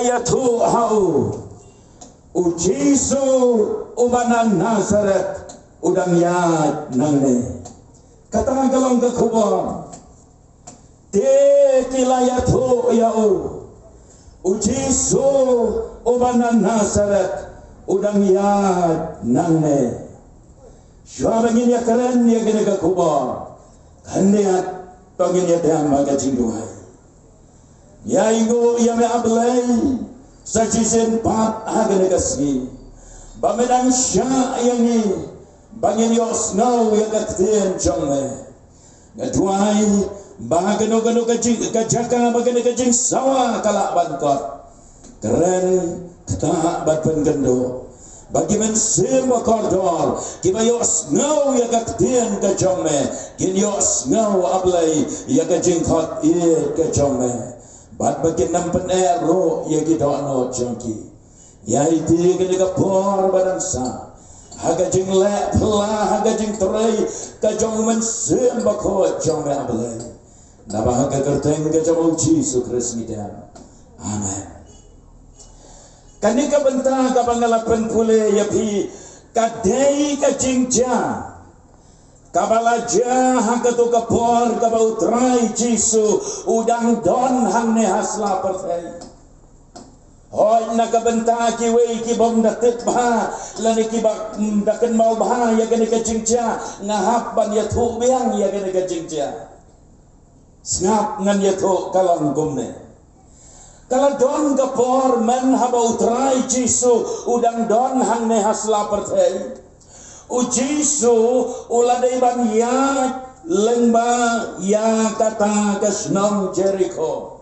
yatu hau ujisu ubanan Nazaret udang yat nangne kata galong ke kubon te kilayatu yau ujisu ubanan Nazaret udang yat nangne shwa bangin ya keren ya gene ke kubon kandiat bangin ya dam baga jingduhai ya igo ya me ablay sa jisen pat hagane kasgi bamedang sya yangi bangin yo snow ya katien jongme ngadwai bahagano gano kajaka bagane kajing sawa kala bankot keren kata bat penggendo bagi mensir wa kordor kiba yo snow ya katien kajongme kin yo snow ablay ya kajing khot ye kajongme bat bagian nampen ero ya kita no jangki ya itu kena kapor barangsa haga jing le pla haga jing terai kajong mensem bako jong me ablay naba haga kerteng kajong Yesus Kristus dan amen kanika bentah kabangalapan pule ya pi kadai kajing ja kabalaja hangkatu kapor kabautrai Jisu udang don hangne hasla pertai hoi nakabenta ki wei ki bom datet bah lani ki bak daken mau bah ya gane kacingja ngahap ban ya thu biang ya gane kacingja ngap ngan ya thu kalong gumne kalau don kapor men habautrai Jisu udang don hangne hasla pertai Ujisu uladai ban ya lengba ya kata kesnong Jericho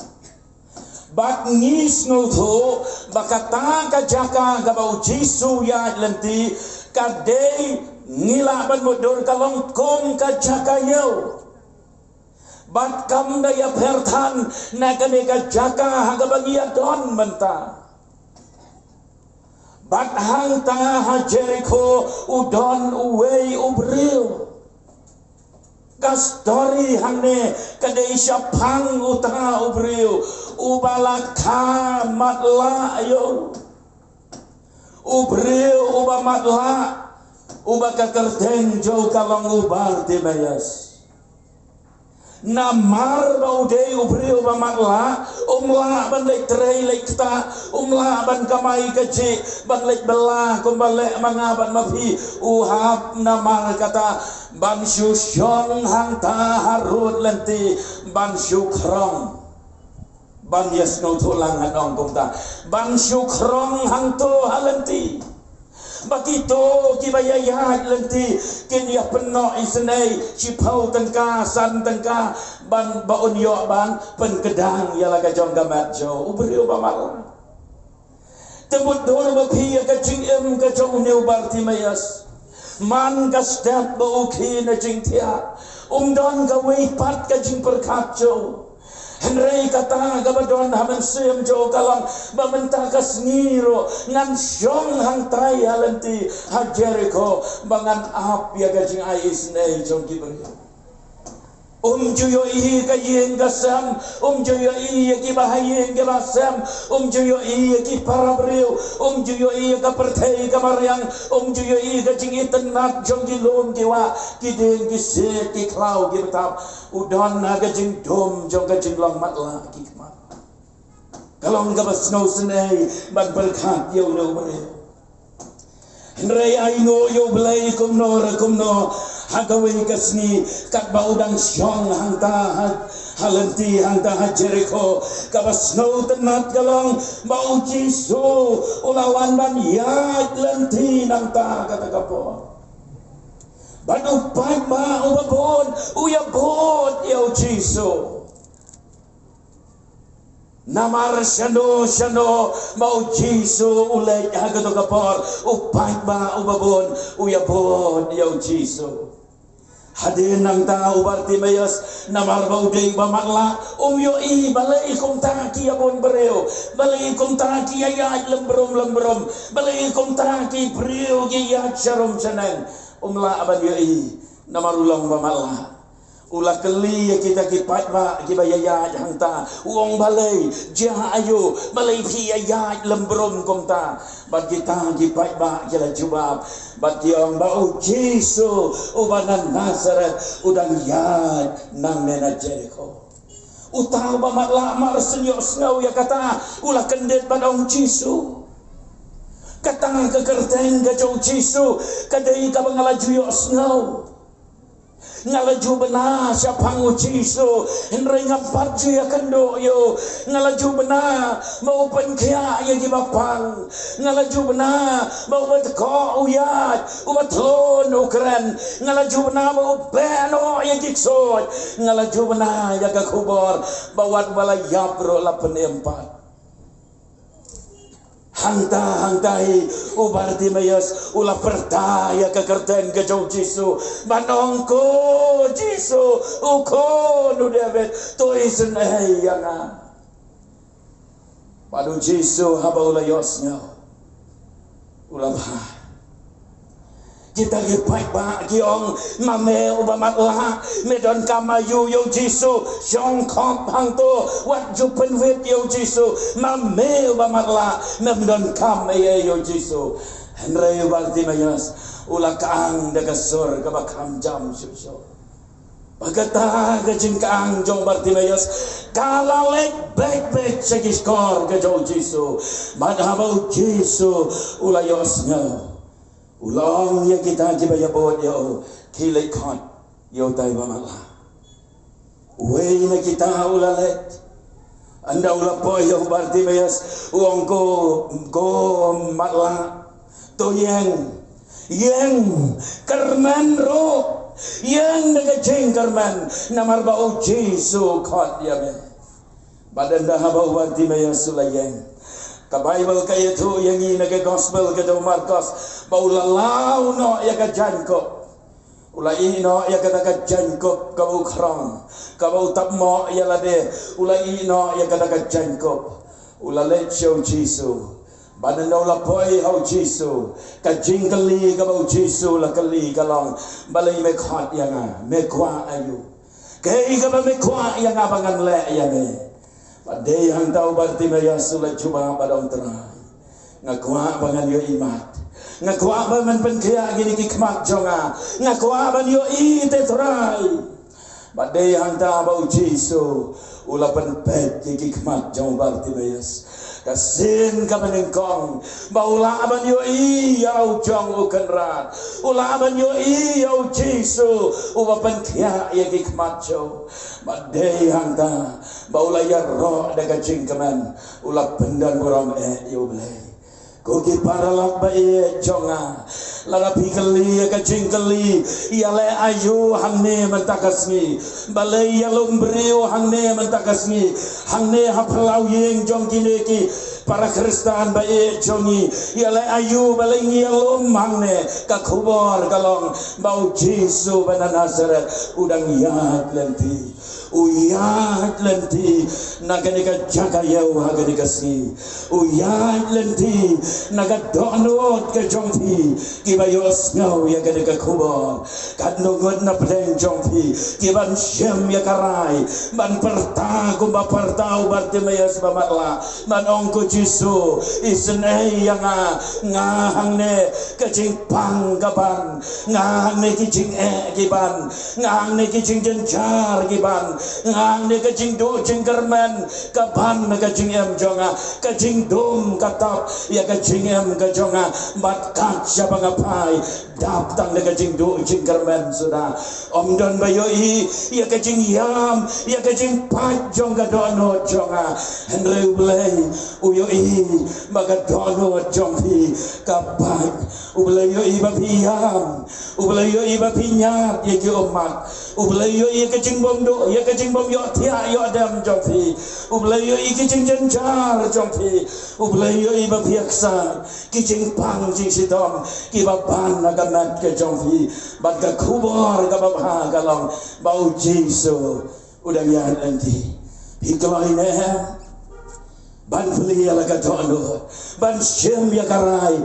bat ngis ngutu bakata kajaka gaba ujisu ya lenti kadei ngila ban mudur kalong kom kajaka yau bat kam daya pertan nakane kajaka hagaba ya don mentah bat hang tangah Jericho udon uwei ubril kastori hangne kadai syapang utara ubril ubalaka matla ayo ubril ubamatla ubakakerteng jauh kalong ubar tibayas namar bau dei ubri ubamatla umla ban lek trei lek ta umla ban kamai keci ban lek belah kumbale mangaban mafi uhap namar kata ban syusyong hangta harut lenti ban syukrong ban yasno tulang anong kumta ban syukrong hangto halenti bakito kibayayat lenti kin ya penno isnei cipau tengka san tengka ban baun yo ban penkedang ya laga jong gamat jo ubri ubamal tembut dor bapi ya kacing em kacong neu bartimayas man kasdat bau kina jing tia don ka wei pat kacing perkat jo Henry kata gabadon hamen sem jo kalang bamenta kasngiro ngan syong hang tai halenti ha Jericho bangan ap ya gajing ais nei jong kibri juyo i ka yeng gasam juyo i ki bahayeng ke basam juyo i ki parabreu juyo i ka perthei ka maryang juyo i ka jing itenat jong kilom kiwa kideng ki se ki klau ki betap udon na ka jing dom jong ka jing long matla ki kmat kalong ka basno senei ban berkat yo no mane Henry aingo yo blai kumno hagawin kasni kat baudang syong hangta halenti hangta Jericho kabasno tenat galong bau Jisu ulawan ban yat lenti nangta kata kapo banu pai ma ubabon uyabot yo Jisu namar shano mau Jisu ulay hagato kapor upai ba ubabon uyabon yo Jisu hadin nang tao Bartimayas namar baudeng bamakla yo i balay kong taki abon bereo balay kong taki ayat lembrom balay kong taki breo giyat syarom sanang umla aban yo i namarulang bamakla Ulah keli kita kipat ba kibaya hang ta uong balai jah ayu balai pi ayat lembrum kom ta bat kita kipat ba kila jubab bat yang bau Jesu ubanan Nazaret udang yad nang nena Jericho utau ba matla mar senyok sengau ya kata ulah kendet badong Jesu kata kekerteng gajau Jesu kadai ka bangalaju yo sengau ngalaju benar siapa nguci so henry ngampat je akan do yo ngalaju benar mau penkia ya di bapang ngalaju benar mau berteko uyat ubat lon ukran ngalaju benar mau beno ya jiksot ngalaju benar ya ke kubur bawat balayap ro 84 hangtai ubar Timaeus ulah percaya ke kerten ke jauh Jesu manongko Jesu uko nu David toisen yang padu Jesu haba ulah yosnya ulah kita gipai ba giong mame ubamat lah medon kamayu yo Jesu syong kop hang to wat jupen wet yo Jesu mame ubamat lah medon kam yo Jesu Henry Bartimaeus ulah kaang daga sur ka bakam jam syusyo bagata ka jingkaang jong Bartimaeus kalalek baik segi skor ka jong Jesu madhabau Jesu ulah yosnya ulang ya kita jibaya bot yo kilai khot yo tai ba mala we na kita ulalet anda ula po yo Bartimaeus uang ko mala to yang kerman ro yang nagajeng kerman namar ba o Jesu khot ya me badan dah ba Bartimaeus ulayeng ka Bible kaya tu yang ini ke gospel ke Markus baula lau no ya ka Jankop ula ino ya ka Jankop ka ukrong ka bau tapmo ya lade ula ino ya ka Jankop ula let show Jesu badan ula poi hau Jesu ka jingkali ka bau Jesu la kali kalong balai me khot ya nga me kwa ayu kai ka ba me kwa ya nga bangan le ya me Padai hang tahu Bartimaeus sulah cuba padang terai ngakua bangan yo imat ngakua ban penkia gini kikmat jonga ngakua ban yo i tetrai padai hang tahu bau Jesu ulah penpet kikmat jong Bartimaeus kasin ka menengkong baula ban yo i yau jong ukenrat ulah ban yo i yau Jesu ulah penkia ya kikmat jong padai hang tahu baula ya roh daga jingkaman ulah pendan buram yo blai koki paralak ba jonga lara pikali ka jingkali ya le ayu hangne mentakasni balai ya lumbrio hangne mentakasni hangne haplau yeng jong kineki para Kristen ba jongi ya le ayu balai ya lum hangne ka kubor kalong bau Jesu bana Nazaret udang yat lenti uyat lenti naganika jaga yau haganika si uyat lenti naga donot ke jongpi kibayos ngau ya ganika kubor kadnungot na pleng jongpi kiban syam ya karai ban perta kumba pertau Bartimaeus bamatla ban ongko Jesu isen yang ngahang ne kecing pang kaban ngahang ne kicing kiban ngahang ne kicing jencar kiban ngang ne kajing do jing kerman kapan ne kajing em jonga kajing dom katap ya kajing em kajonga bat kat siapa ngapai datang ne kajing do jing kerman sudah om don bayo i ya kajing yam ya kajing pat jonga dono jonga Henry Blay uyo i baga dono jongpi kapan ublayo i bapiyam ublayo i bapinya ya ki omat ublayo i kajing bondo ya kajing bom yo tia yo adam jongpi ublayo i kajing jenjar jongpi ublayo i bapiaksa kajing pang jing sidom ki baban nagamat ke jongpi baga kubor ka babha kalong bau Jesu udah yan nanti hiklah ini ban fili ala ka dono ban syem ya karai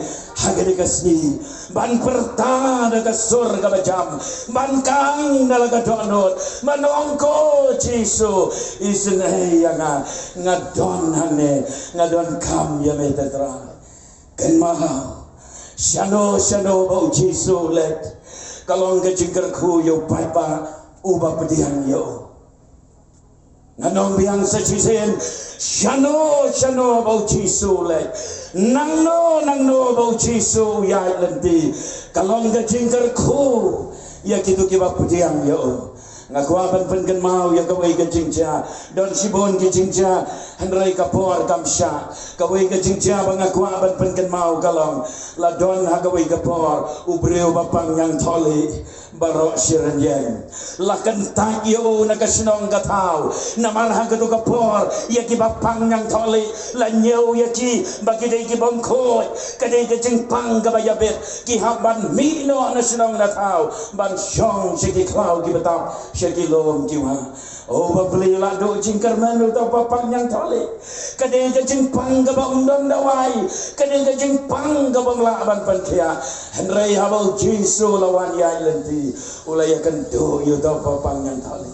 hagade kasni ban perta da kasur ka bajam ban kang dala ka donot manongko Jesu isne yang ngadon hane ngadon kam ya metetra kan mahau shano bau Jesu let kalong ka jingkerku yo paipa uba pediang yo nanong biang sa chisen shano bau Jesu let nangno bau Jesu ya lenti kalong ka jingkerku ya kitu kiba pediang yo ngakuaban pengen mau ya kawai ka jingja don sibon ki jingja handrai kapor kamsha kawai ka jingja bangakuaban pengen mau kalong la don ha kawai kapor ubreu bapang yang tholi barok sirenjeng la kentak yo nakasinong katau namar ha katu kapor ya ki bapang yang tholi la nyeu ya ki bagi dei ki bongkoi kadai ka jingpang ka bayabet ki haban mi no nasinong natau ban shong siki klau ki batau Syakilom jiwa oh babli la do jingkar manu ta papang yang thole kadai ka jingpang ka ba undon dawai kadai ka jingpang ka bang laban pankia henrei habau Jesu lawan ya lenti ulai akan do yo ta papang yang thole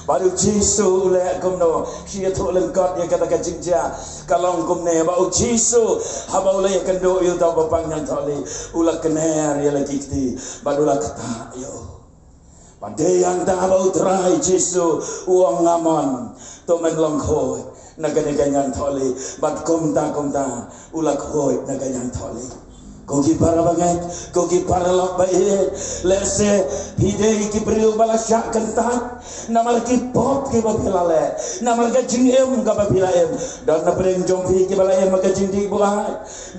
baru Jesu ulai kumno sia tho lengkot ya kata ka jingja kalong kumne bau Jesu habau ulai akan do yo ta papang yang thole ulak kener ya lagi ti badula kata yo Pandai yang tak bau terai Jesu uang ngamon to menlong khoi naganyan tholi bat komta ulak khoi naganyan tholi kogi para bangai kogi para lok bae lese hidei ki beriu bala syak kentat namar ki pop ki babilale namar ka jingem ka babilaem don na breng jongpi ki bala em ka jingdi buai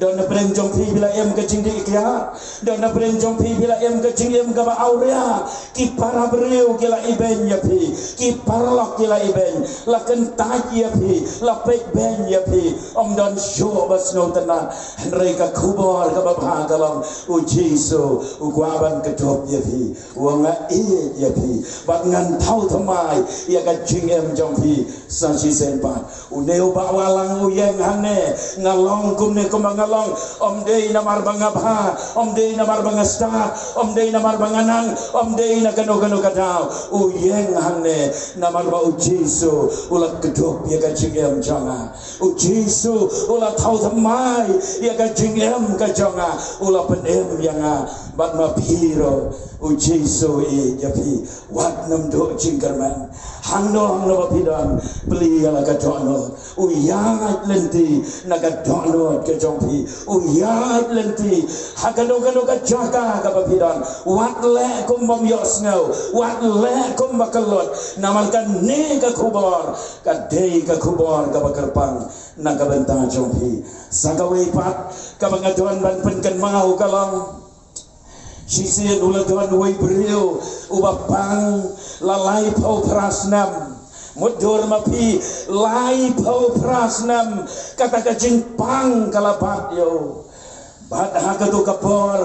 don na breng jongpi bila em ka jingdi ikya don na breng jongpi bila em ka jingem ka ba aurea ki para beriu ki la iben ya pi ki para lok ki la iben la kentat ya pi la pek ben ya pi om don sho basno tana henrei ka kubor ka kalong u Jesu u guaban kedop ya pi wanga ya pi bat ngan thau thamai ya ka jingem jong pi san si sen pa u neu ba walang u yeng hane ngalong kumne kumangalong om dei namar banga bha om dei namar banga sta om dei namar banga nang om dei na kano kadau u yeng hane namar ba u Jesu ulat kedop ya ka jingem jonga u Jesu ulat thau thamai ya ka jingem ka jonga ula penem yang bat ma piro u Jesu e yapi wat nam do jingkerman hangno bapidon beli ala ka dono u yat lenti naga dono ke jongpi u yat lenti hakano ka jaka ka bapidon wat le kum bom yosno wat le kum bakalot namalkan ne ka kubor ka dei ka kubor ka bakerpang naga bentang jongpi sagawe pat ka bangadon ban penken mau kalong sisi uladon wei beriu ubapang lalai pau prasnam mudur mapi lai pau prasnam kata ka jingpang kalapat yo bat hakatu kapor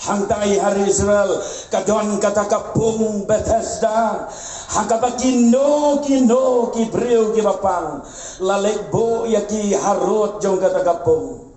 hangtai hari Israel kadon kata kapung Bethesda hakaba kino ki beriu ki bapang lalek bo yaki harut jong kata kapung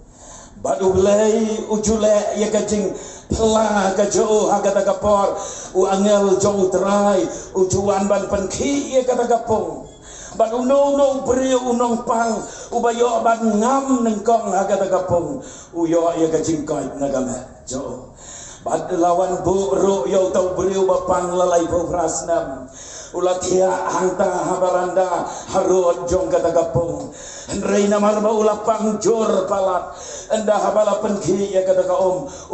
badu lei ujule ya kajing pelah kajo kata kapor u angel jong terai ujuan ban penki ya kata kapung ban unong beriu unong pang ubayo ban ngam nengkong kata kapung uyo ya kajing koi nagame jo bad lawan bu ro yo tau beriu bapang lalai bu prasnam ulatia hangta habaranda harut jong kata kapung Henrei namar ba ulapang jor palat enda habala penki ya kata ka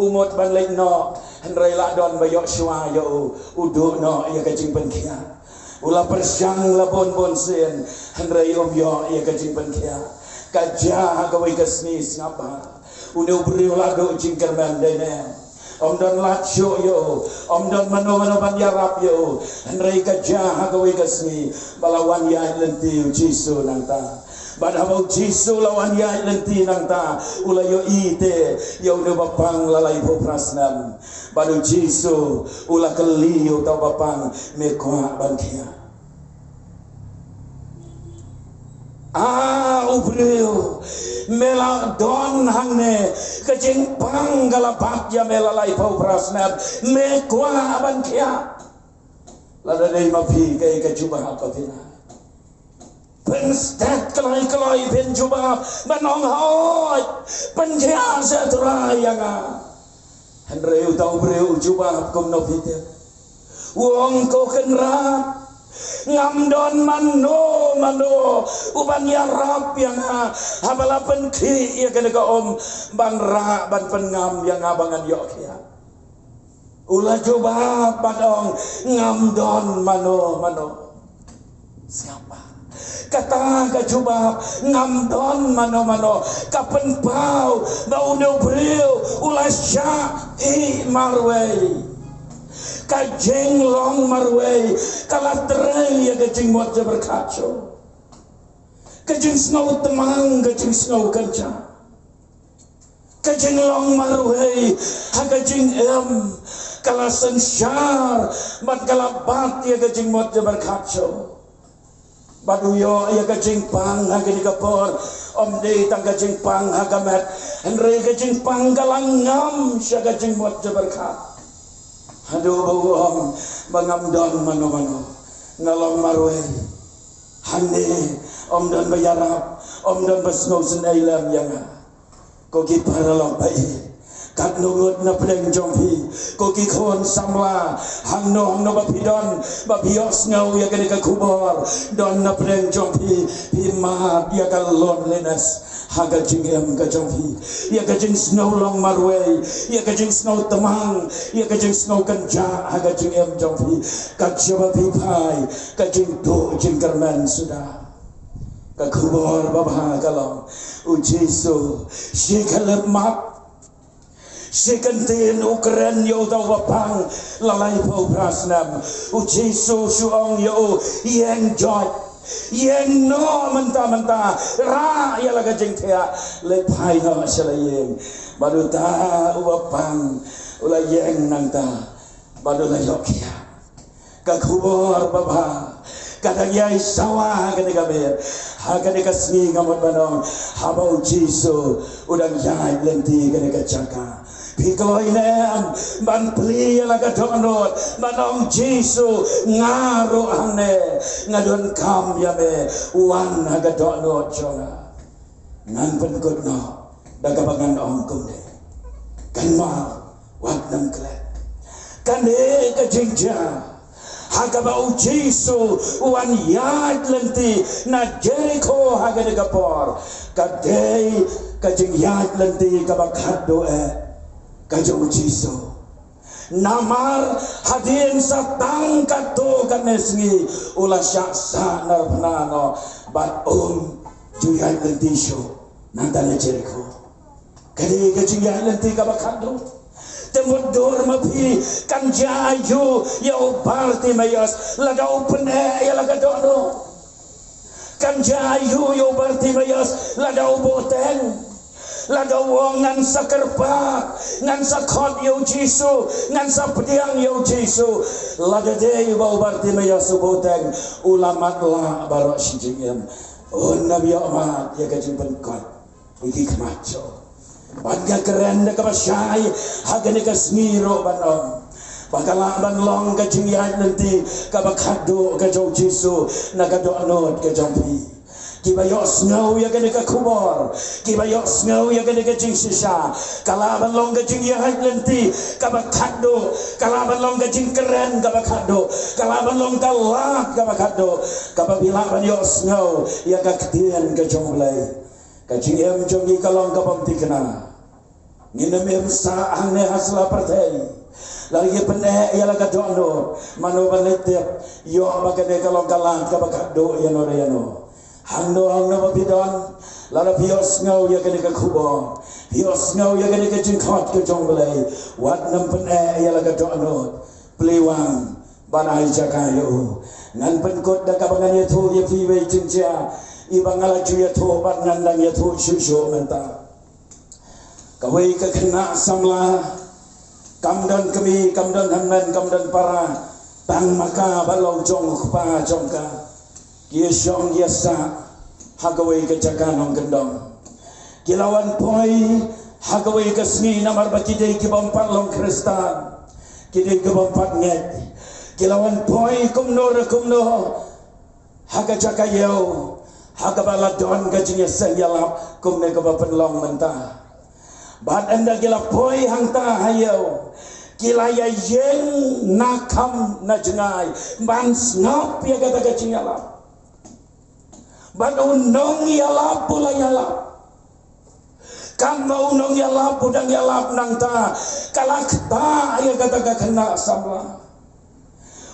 umut ban lek no Henrei la don ba Yoshua yo udu no ya kajing penkia ula persyang la bon sen Henrei yo ya kajing penkia kaja ka wai kasni ngapa unu beri la do jingker mandene om don lacho yo om don mano ban yarap yo Henrei kaja ka wai kasni balawan ya lenti Jesu nanta Badabau Jesu lawan ya lenti nang ta ulayo ite yo ne bapang lalai po prasnam badu Jesu ula keliyo tau bapang mekwa bangkia Ubreo mela don hangne kajing pang galapat ya mela lai pau prasnab me kwa aban kia lada dei mapi kai ka juba apa pina pen stat kalai pen juba banong hoi pen kia setra yang Henreu tau breu juba kom no pite wong ko kenra ngam don mano uban ya rap yang habala pen ki ya kena ka om ban ra ban pen ngam yang abangan yok ya ula coba padong ngam don mano siapa kata ka coba ngam don mano kapen pau bau no breu ula sya marwei kajeng long marwei kalatrei ya kajeng buat je berkaco kajeng snow temang kajeng snow kenca kajeng long marwei ha kajeng kalasen syar bat kalabat ya kajeng buat je berkaco baduyo ya kajeng pang ha kini kapor om de tang kajeng pang ha kamet henry kajeng pang kalangam sya kajeng buat je berkat Aduh bawang bangam don mano ngalong marwei hane om don bayarap om don basno senailam yang koki paralong bai kat nungut na pleng jompi koki kon samla hangno bapidon babios ngau ya kene ka kubor don na pleng jompi hima dia ka loneliness haga jingem ka jompi ya ka jing snow long marwei ya ka jing snow temang ya ka jing snow kanja haga jingem jompi ka coba pipai ka jing do jing kerman sudah ka kubor babha kalong ujisu shikalep map Sekantin ukren yo tau wapang lalai pau prasnam ujisu suong yo yang joy yang no mentah ra ya laga jeng thea lepai no salayeng baru ta wapang ula yang nangta baru la yokia ka kubor baba kadang yai sawah ketika ber ketika sni ngamot banong habau jisu udang yai lenti ketika caka Pikoy nem ban pli la ka donot banong Jesu ngaro ane ngadon kam ya me wan ha ka donot jona nan pen kodno daga bangan ong kumne kan ma wat nam kle kan de ka jingja ha ka ba Jesu wan yat lenti na Jericho ha ka de kapor ka de ka jing yat lenti ka ba khado kajau Jesu namar hadin satang kato kanesngi ula syaksa narpanano bat juyai lentisho nantana Jericho kadi kajuyai lenti kabakado temut dor mapi kan jayu ya uparti mayas laga upene ya laga dono kan jayu ya uparti mayas laga uboteng laga wong ngan sakerpa ngan sakot yo Jesu ngan sapediang yo Jesu laga de bau barti maya suboteng ulama la barok sinjingem nabi amat ya kajing penkot iki kemacho bangga keren de kasyai hagane kasmiro banom bakala banlong kajing ya nanti kabakado kajau Jesu nakado anot kajampi kibayos ngau ya kene ka kubor kibayos ngau ya kene ka jing sisa kalaban long ka jing ya lenti kabakado kalaban long ka jing keren kabakado kalaban long ka lak kabakado kababila ban yos ngau ya ka ketian ka jomblai ka jing em jongi kalong ka pamtikna nginem sa ane hasla partai lagi pene ya la ka dono mano banete yo bagane kalong kalang kabakado ya no reno Hando mabidon lala pios ngau ya kene ka kubo pios ngau ya kene ka jingkot ka jonglei wat nampen ya la ka donot plewang banai jakayo ngan penkot da kabangan ya thu ya piwe jingja ibangala ju ya thu bat nandang ya thu shusho menta kawai ka kena samla kamdan kami kamdan hanan kamdan para tang maka balau jong pa jongka Kiesong yasa hagawai kejakan hong kendong kilawan poi hagawai kesni namar bakidai kibampat long Kristan kidai kibampat nget kilawan poi kumno hagajakayo hagabala don gajinya sengyalap kumne kabapen long mentah bat anda gila poi hangta hayo kila ya yeng nakam na jengai ban snap ya kata gajinya lap ban unong ya lap pula ya lap kan mau unong ya lap udang ya lap nang ta kalak ta ya kata kena samla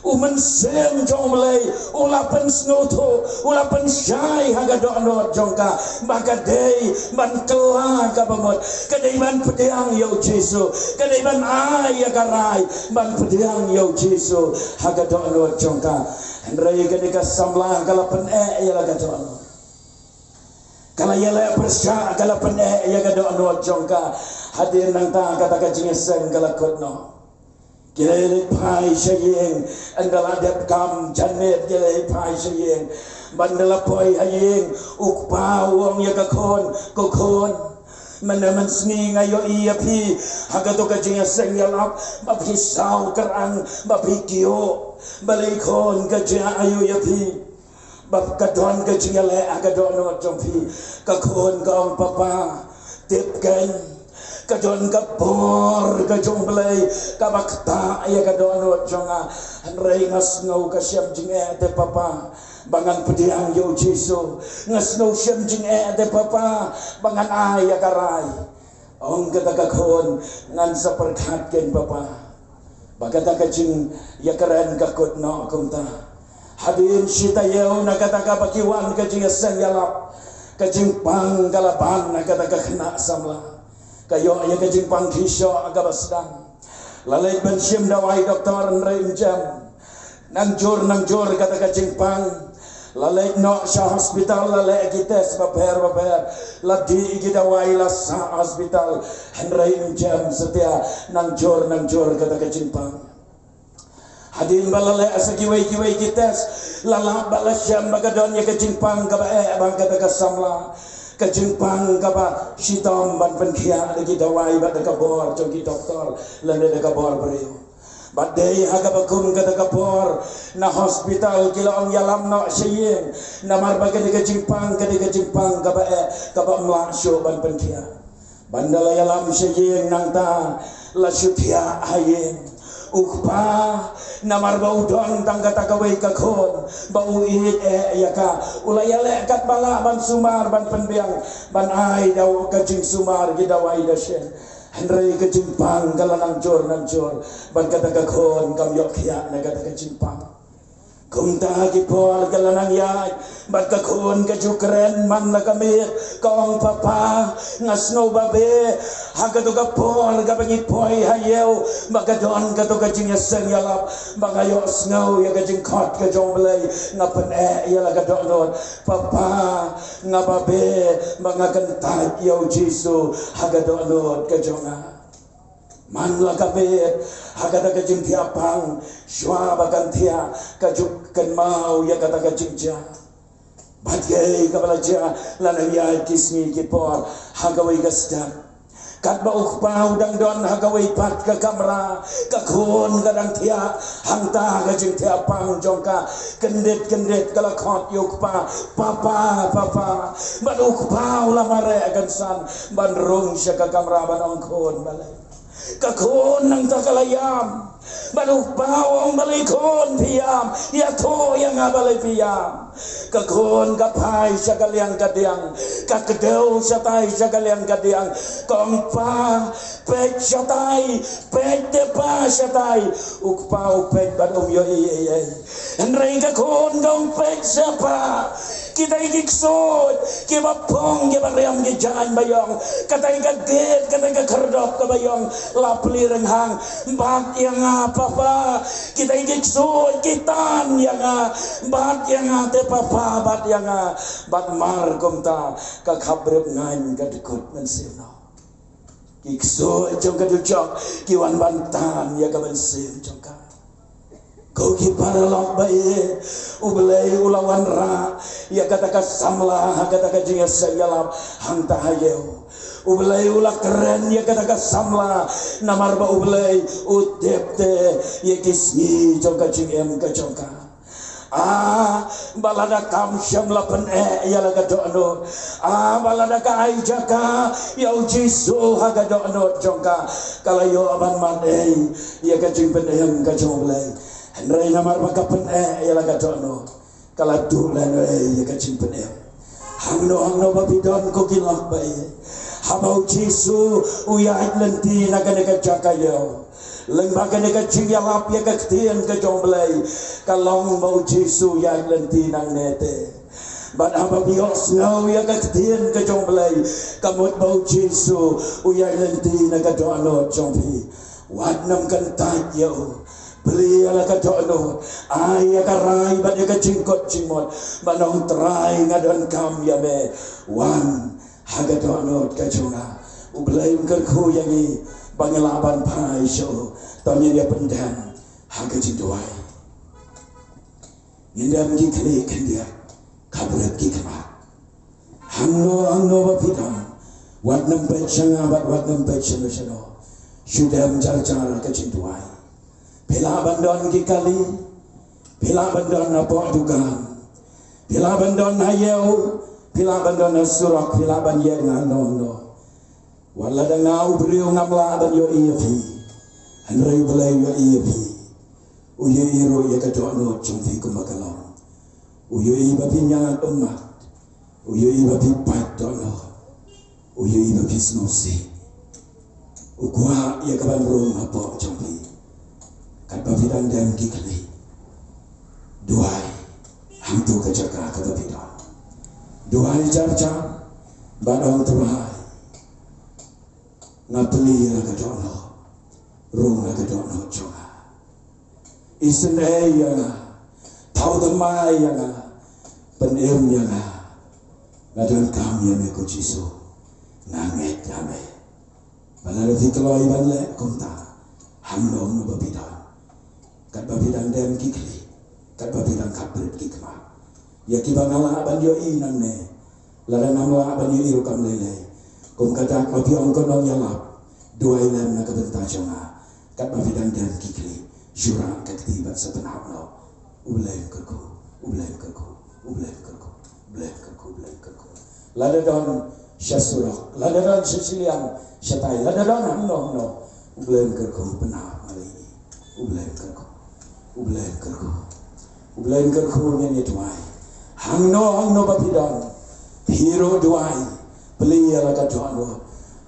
umen sem jong melai ulapan snoto ulapan syai haga doa jongka maka dei ban kelah ka bamot kadai ban pediang yo Jesu kadai ban ai ya karai ban pediang yo Jesu haga doa jongka hendrai kadika samlah kalapan ya laga doa kala yala persya kalapan ya ga doa jongka hadir nang ta kata kajing sen kalakotno Gilai pai sayeng andala dep kam janet gilai pai sayeng bandala poi hayeng ukpa wong ya kakon kokon menemen sni ngayo iya pi hagato kajing seng yalap bapi sau kerang bapi kio balai kon kajing ayo ya pi bap kadon kajing le agadon no jompi kakon kaong papa tepkan kadon kapor kajong belai kabakta ya kadon jonga hanrei ngas ngau kasyam jing de papa bangan pediang yo Jesu ngas ngau syam jing de papa bangan ya karai ong kata kakon ngan saperkat ken papa bagata kajing ya karen kakot no kumta hadin sita yo nakata kapakiwan kajing sen yalap kajing pang kalaban nakata kakna samla kayo ayah kajing pangkisyo agak basdang lalai bensim dawai doktor nreim jam nangjur kata kajing pang lalai no sya hospital lalai kites baper ladi gidawai la sa hospital nreim jam setia nangjur kata kajing pang hadin balalai asa kiwai kites lalap balasyam bagadon ya kajing pang kabae bang kata kasamla kajengpang kapa sitom ban penkia lagi dawai bat dekabor jogi doktor lande dekabor beriu badai haga bakum kata kapor na hospital kila ong yalam no syeng na marba kajengpang kapa mlasyo ban penkia bandala yalam syeng nang ta la syutia hayeng ukpa namar bau don tangga takawai kakon bau ihit yaka ulayale kat bala ban sumar ban penbiang ban ai daw kajing sumar gidawai dasyen hendrai kajing pang kalanang jor ban kata kakon kam yok ya na kata kajing pang kumta gipol kalanang yai bat kakon kajukren man na kamit kong papa ngasno babe hagatu kapol kapangit poi hayew magadon katu kajing yaseng yalap bangayo snow ya kajing kot kajong belai ngapen yala kadon papa ngababe mangakentat yaw Jesu hagadon kajonga manla kabet hagata kajing tiapang sywa bakan tia kajuk kan mau ya kata kajing ja badai kabalaja lanang ya kismi kipor hagawai gasdan kat bau pau dang don hagawai pat ke kamera kakun kadang tia hangta kajing tiapang jongka kendet kalakot yuk papa badu pau lamare akan san bandrung syaka kamera banongkon balai kakon nang takalayam baru pawang balikon piam ya to yang abalai piam kakon kapai sakaliang kadiang kakedau satai sakaliang kadiang kompa pek satai pek depa satai ukpa upek badum yo iye enrei kakon dong pek sapa kita ikiksod kita pong kita riam gijan bayong kata ikaget kata ikakerdop ka bayong lapli renghang bat yang papa kita ikiksod kitan yang bat yang te papa bat yang bat markom ta kakabrep ngain kadekut mensino iksod jong kadujok kiwan bantan ya ka mensim jong ka Kau kipara lok baye ublay ulawan ra ya kata samla kata jinga sayalap hang tahayo ublay ulak keren ya kata samla namar ba ublay udepte ya kisni jongka jingem ka jongka balada kam syam lapan ya laga dono balada ka aijaka ya ujisu haga dono jongka kalayo aban mande ya ka jing pendem ka jonglay Henry namar makapen ya laga dono kala dulan ya ka jing pendem hangno babidon ko kilak bae habau jisu uya lenti naga naga jakayo lembaga naga jing ya lap ya ka ktien ka jonglay kalong bau jisu ya lenti nang nete But apa bios ngau ya ka ktien ka jonglay kamot bau jisu uya lenti naga dono jompi wadnam kan tat yo beli ala ka dono ay ka rai ba ka jingkot jingmot banong try ngadon kam ya me wan haga dono ka jona ublaim ka ku yangi bangelaban pai so tamnya dia pendam haga jindoai ngindam ki kali kendia kabret ki kama hangno ba pidam wadnam ba changa ba wadnam ba chano chano sudam jar ka jindoai Bila bandon kikali, bila bandon apa dugaan, bila bandon hayau, bila bandon surak, bila bandon ngano. Wala da ngau beriu ngamla ban yo ifi, anrei belai yo ifi. Uye iro ya kadono jumpi kumakalong. Uye iba pinyangan umat, uye iba pipat dono, uye iba pisnosi. Ukwa ya kaban rum apa jumpi. Kapavidan dan kikli duai hantu kejaka kapavidan duai jarjam badong terhai ngapeli raga dono rung raga dono jonga isen yanga tau demai yanga penem yanga ngadon kam yame ko jisu nanget yame balalo fikloi banle konta hamdom no babidan kat babidang dem kikli kat babidang kapret kikma ya kibangala ban yo inang ne lara namla ban yo irukam lele kum kata mabiong kono nyalap duai lem na kabenta jonga kat babidang dem kikli jura kakti bat sabenapno ulem kerku lada don syasurok lada don sesiliang syatai lada don hamno ulem kerku benap ali ulem kerku Ublain kerku nyanyi duai hangno babidon hero duai beli ala ka dono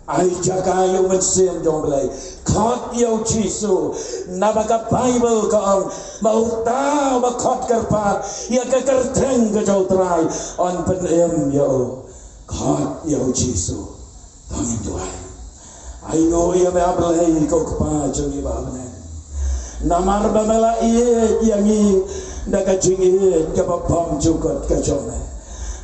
ai jaka yo mensem dong belai kot yo jisu nabaka bible ka ang mau ta ba kot karpa ya ka kerteng ka jau trai on penem yo kot yo jisu tangin duai ai no ya me ablai ko pa jongi ba ne namar bamela iye yangi daga jingi kapapam jukot kajone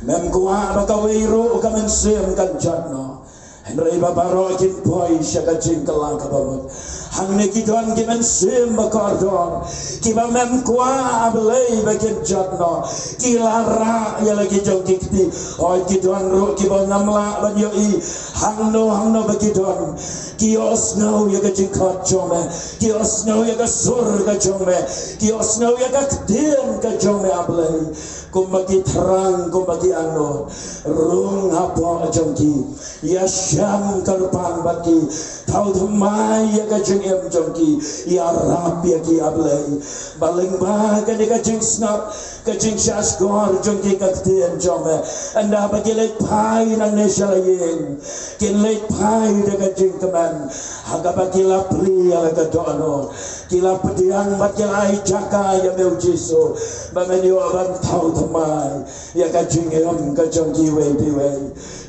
mem kuwa bakawiro kamen sem kan jatno henry babaro kin boy shaka jing kalang kabamot hang ne kidon kimen sem bakardon kiba mem kuwa ablay bakin jatno kilara ya lagi jong kikti oi kidon ro kiba namla ban yo I hangno bakidon kios no ya ka jingkot jome kios no ya ka sur ka jome kios no ya ka kdien ka jome ablay kumbagi terang kumbagi ano rung hapo jongki ya syam karpang baki tau thumai ya ka jing em jongki ya rap ya ki ablay baling ba ka ka jing snap ka jing shas gor jongki ka kdien jome anda bagi lek pai nang neshayin kin lek pai de ka jing keman haga bagi la pri ala ka dono kila pediang bagi ai jaka ya meu jisu ba menyo ban tau thumai ya ka jing em ka jongki we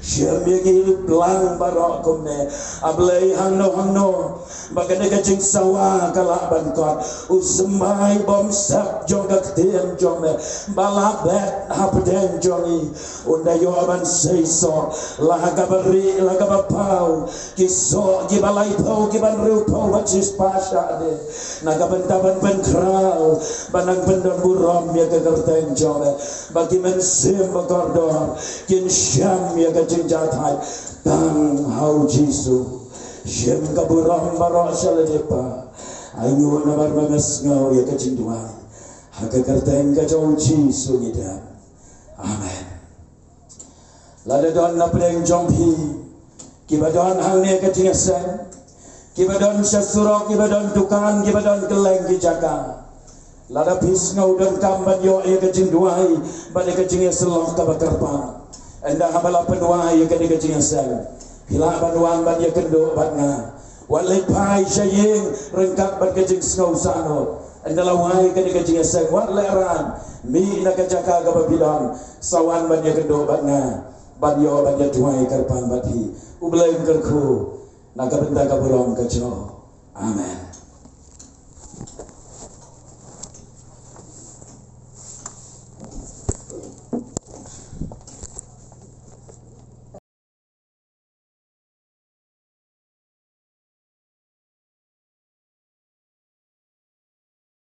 Syam yagi belang barok kumne ablay hangno bagane kacing sawa kala bankot usmai bom sap joga ktian jome balabet hapden jongi unda yo aban seiso laga beri laga bapau kiso gibalai pau giban riu pau bacis pasha de naga bentaban benkral banang bendon burom ya kegerten jome bagi mensim bagordor kin syam ya kacing jatai tang hau jisu Syam kaburam barok saladepa ayu nabar magas ngau ya kacing duai hakakarteng kacau jisu ngidam amen lada don na preng jongpi kibadon hang ne kacing asan kibadon syasuro kibadon tukan kibadon keleng kijaka lada pis ngau dan kamban yo ya kacing duai bade kacing seloh kabakarpa enda habala penuai ya kacing asan Hila banuan ban ya kendo batna walai pai syaying rengkak ban kacing sngau sano andala wai kani kacing asang wat leran mi na kacaka ka babilang sawan ban ya kendo batna ban yo ban ya tuai karpan bathi ublay kerku na kabenta ka burong kacho amen.